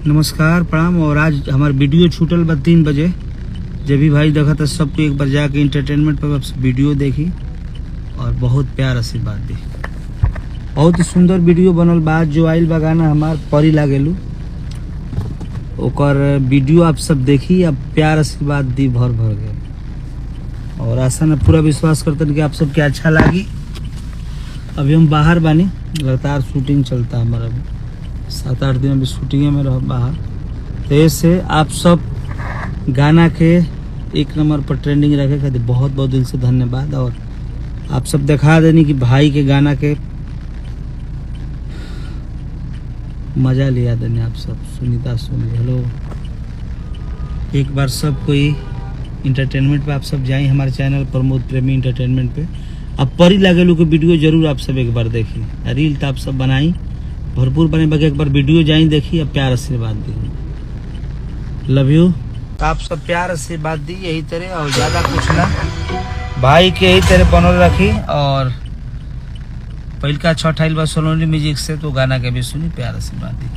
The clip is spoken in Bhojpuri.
नमस्कार प्रणाम। और आज हमार वीडियो छूटल बा 3 बजे। जब भी भाई देखा था सबको एक बार जाके इंटरटेनमेंट पर वीडियो देखी और बहुत प्यार आशीर्वाद दी। बहुत ही सुंदर वीडियो बनल बा। जो आइल बा गाना हमार परी लागेलू, ओकर वीडियो आप सब देखी, अब प्यार आशीर्वाद दी भर भर के। और आशा न पूरा विश्वास करते कि आप सबके अच्छा लगी। अभी हम बाहर बानी, लगातार शूटिंग चलता है हमारा। 7-8 दिन अभी शूटिंग में रह बाहर। तो ऐसे आप सब गाना के 1 नंबर पर ट्रेंडिंग रखे खातिर बहुत बहुत दिल से धन्यवाद। और आप सब दिखा देनी कि भाई के गाना के मजा लिया देने। आप सब सुनीता सुनी हेलो, एक बार सब कोई इंटरटेनमेंट पे आप सब जाएं, हमारे चैनल प्रमोद प्रेमी इंटरटेनमेंट पे। अब परी लागेलू के वीडियो जरूर आप सब एक बार देखी। रील तो आप सब बनाई भरपूर बने, बाकी एक बार वीडियो जाई देखी, अब प्यार आशीर्वाद दी। Love you. आप सब प्यार आशीर्वाद दी यही तरह, और ज्यादा कुछ ना, भाई के यही तरह बनल रखी। और पहल का 6 बा सोलोनी म्यूजिक से, तो गाना के भी सुनी, प्यार आशीर्वाद दी।